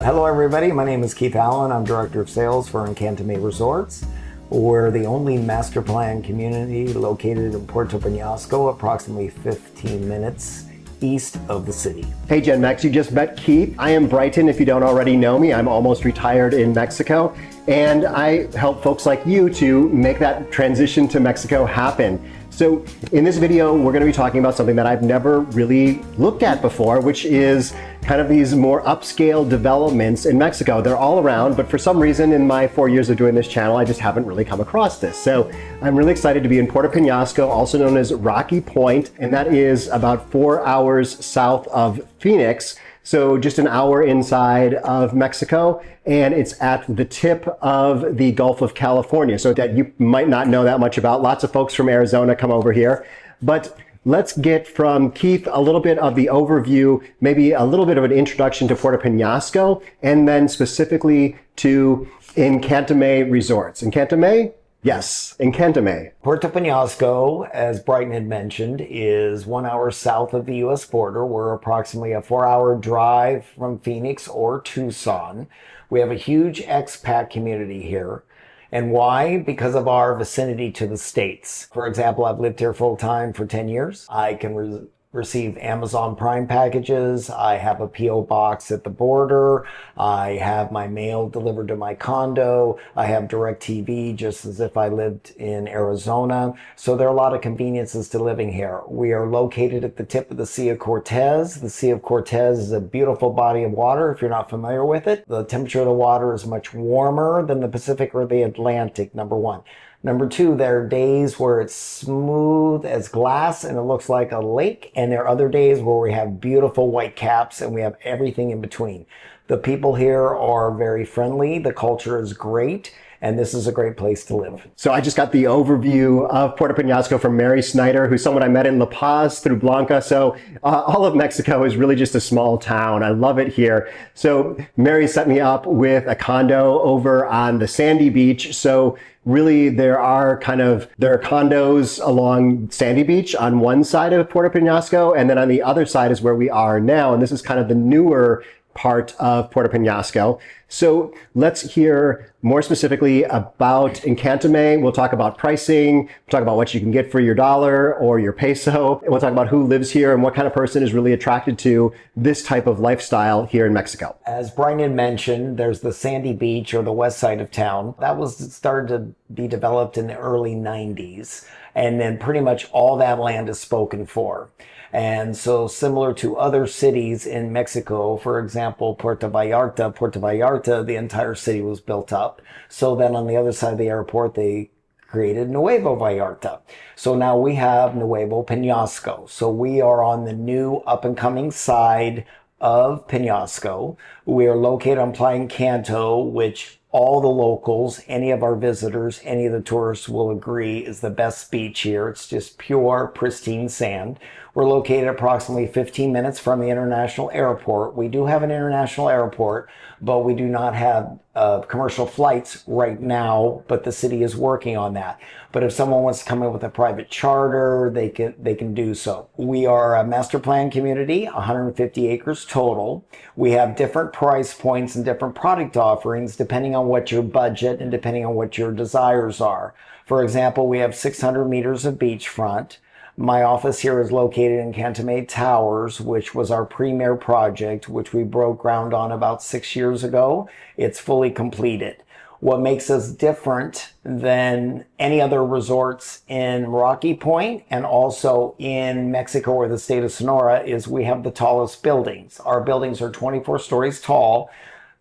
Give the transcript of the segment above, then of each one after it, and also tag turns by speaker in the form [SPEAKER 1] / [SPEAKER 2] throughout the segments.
[SPEAKER 1] Hello everybody, my name is Keith Allen. I'm Director of Sales for Encantame Resorts. We're the only master plan community located in Puerto Penasco, approximately 15 minutes east of the city.
[SPEAKER 2] Hey Gen Mex, you just met Keith. I am Brighton, if you don't already know me. I'm almost retired in Mexico, and I help folks like you to make that transition to Mexico happen. So in this video, we're going to be talking about something that I've never really looked at before, which is kind of these more upscale developments in Mexico. They're all around, but for some reason in my 4 years of doing this channel, I just haven't really come across this. So I'm really excited to be in Puerto Penasco, also known as Rocky Point, and that is about 4 hours south of Phoenix. So just an hour inside of Mexico, and it's at the tip of the Gulf of California. So that you might not know that much about. Lots of folks from Arizona come over here. But let's get from Keith a little bit of the overview, maybe a little bit of an introduction to Puerto Penasco, and then specifically to Encantame Resorts. Encantame? Yes, Encantame.
[SPEAKER 1] Puerto Penasco, as Brighton had mentioned, is 1 hour south of the U.S. border. We're approximately a 4-hour drive from Phoenix or Tucson. We have a huge expat community here. And why? Because of our vicinity to the States. For example, I've lived here full time for 10 years. I can receive Amazon Prime packages. I have a P.O. box at the border. I have my mail delivered to my condo. I have DirecTV just as if I lived in Arizona. So there are a lot of conveniences to living here. We are located at the tip of the Sea of Cortez. The Sea of Cortez is a beautiful body of water if you're not familiar with it. The temperature of the water is much warmer than the Pacific or the Atlantic, number one. Number two, there are days where it's smooth as glass and it looks like a lake. And there are other days where we have beautiful white caps and we have everything in between. The people here are very friendly. The culture is great. And this is a great place to live.
[SPEAKER 2] So I just got the overview of Puerto Penasco from Mary Snyder, who's someone I met in La Paz through Blanca. So all of Mexico is really just a small town. I love it here. So Mary set me up with a condo over on the sandy beach. So really there are condos along Sandy Beach on one side of Puerto Penasco, and then on the other side is where we are now. And this is kind of the newer part of Puerto Penasco. So let's hear more specifically about Encantame. We'll talk about pricing, we'll talk about what you can get for your dollar or your peso, and we'll talk about who lives here and what kind of person is really attracted to this type of lifestyle here in Mexico.
[SPEAKER 1] As Brian had mentioned, there's the Sandy Beach or the west side of town. That was started to be developed in the early 90s. And then pretty much all that land is spoken for. And so similar to other cities in Mexico, for example, Puerto Vallarta, the entire city was built up. So then on the other side of the airport, they created Nuevo Vallarta. So now we have Nuevo Penasco. So we are on the new up and coming side of Penasco. We are located on Playa Encanto, which all the locals, any of our visitors, any of the tourists will agree is the best beach here. It's just pure, pristine sand. We're located approximately 15 minutes from the international airport. We do have an international airport, but we do not have commercial flights right now, but the city is working on that. But if someone wants to come in with a private charter, they can do so. We are a master plan community, 150 acres total. We have different price points and different product offerings depending on what your budget and depending on what your desires are. For example, we have 600 meters of beachfront. My office here is located in Encantame Towers, which was our premier project, which we broke ground on about 6 years ago. It's fully completed. What makes us different than any other resorts in Rocky Point and also in Mexico or the state of Sonora is we have the tallest buildings. Our buildings are 24 stories tall,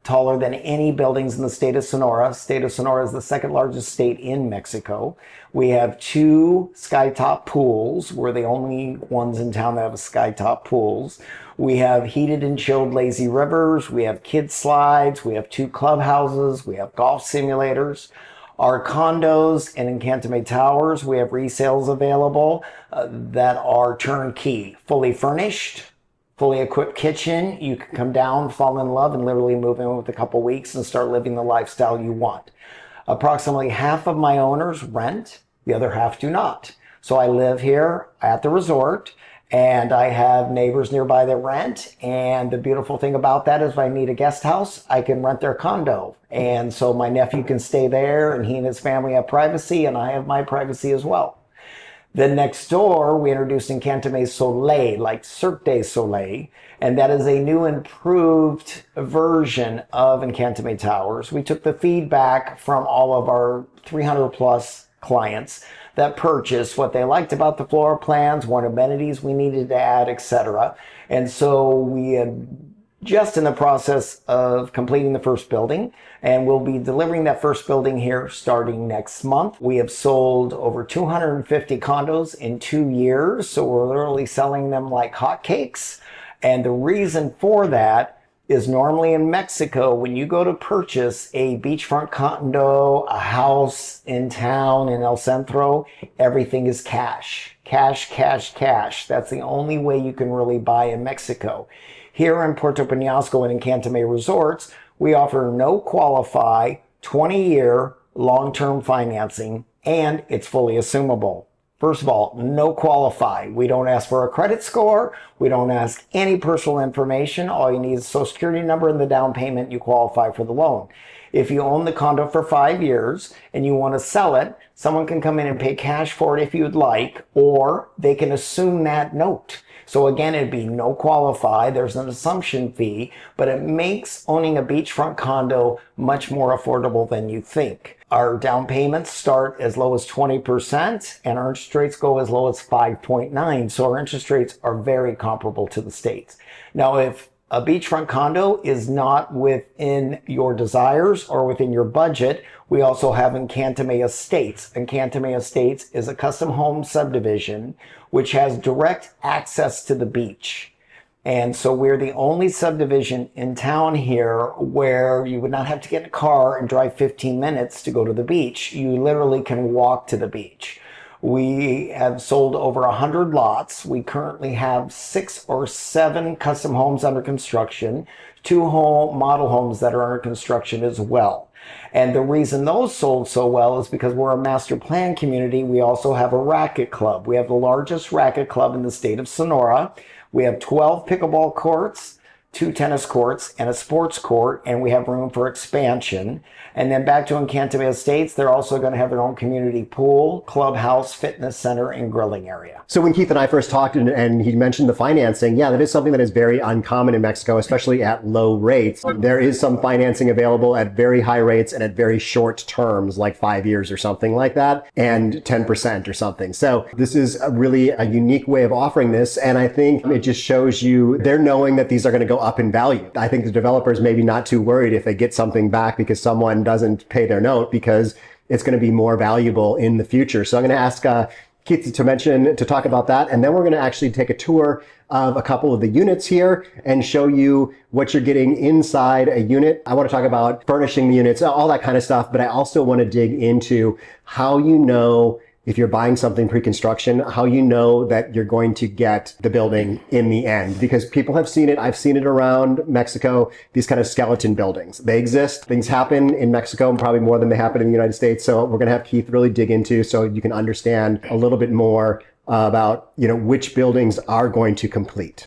[SPEAKER 1] taller than any buildings in the state of Sonora. State of Sonora is the second largest state in Mexico. We have 2 skytop pools. We're the only ones in town that have skytop pools. We have heated and chilled lazy rivers. We have kid slides. We have 2 clubhouses. We have golf simulators. Our condos in Encantame Towers, we have resales available that are turnkey, fully furnished, fully equipped kitchen. You can come down, fall in love, and literally move in with a couple weeks and start living the lifestyle you want. Approximately half of my owners rent, the other half do not. So I live here at the resort, And I have neighbors nearby that rent. And the beautiful thing about that is if I need a guest house, I can rent their condo. And so my nephew can stay there and he and his family have privacy and I have my privacy as well. Then next door, we introduced Encantame Soleil, like Cirque du Soleil, and that is a new improved version of Encantame Towers. We took the feedback from all of our 300 plus clients that purchased what they liked about the floor plans, what amenities we needed to add, etc. And so we had just in the process of completing the first building, and we'll be delivering that first building here starting next month. We have sold over 250 condos in 2 years, so we're literally selling them like hotcakes. And the reason for that is normally in Mexico, when you go to purchase a beachfront condo, a house in town in El Centro, everything is cash. Cash, cash, cash. That's the only way you can really buy in Mexico. Here in Puerto Peñasco and Encantame Resorts, we offer no qualify, 20-year long-term financing, and it's fully assumable. First of all, no qualify. We don't ask for a credit score. We don't ask any personal information. All you need is a social security number and the down payment. You qualify for the loan. If you own the condo for 5 years and you want to sell it, someone can come in and pay cash for it if you'd like, or they can assume that note. So again, it'd be no qualify. There's an assumption fee, but it makes owning a beachfront condo much more affordable than you think. Our down payments start as low as 20% and our interest rates go as low as 5.9. So our interest rates are very comparable to the States. Now, if a beachfront condo is not within your desires or within your budget, we also have Encantame Estates. Encantame Estates is a custom home subdivision which has direct access to the beach. And so we're the only subdivision in town here where you would not have to get in a car and drive 15 minutes to go to the beach. You literally can walk to the beach. We have sold over 100 lots. We currently have 6 or 7 custom homes under construction, 2 model homes that are under construction as well. And the reason those sold so well is because we're a master plan community. We also have a racket club. We have the largest racket club in the state of Sonora. We have 12 pickleball courts, 2 tennis courts, and a sports court, and we have room for expansion. And then back to Encantame Estates, they're also going to have their own community pool, clubhouse, fitness center, and grilling area.
[SPEAKER 2] So when Keith and I first talked and he mentioned the financing, yeah, that is something that is very uncommon in Mexico, especially at low rates. There is some financing available at very high rates and at very short terms, like 5 years or something like that, and 10% or something. So this is really a unique way of offering this. And I think it just shows you they're knowing that these are going to go up in value. I think the developers may be not too worried if they get something back because someone doesn't pay their note, because it's going to be more valuable in the future. So I'm going to ask Keith to talk about that. And then we're going to actually take a tour of a couple of the units here and show you what you're getting inside a unit. I want to talk about furnishing the units, all that kind of stuff, but I also want to dig into how you know if you're buying something pre-construction, how you know that you're going to get the building in the end. Because people have seen it. I've seen it around Mexico, these kind of skeleton buildings. They exist. Things happen in Mexico, probably more than they happen in the United States. So we're going to have Keith really dig into so you can understand a little bit more about, which buildings are going to complete.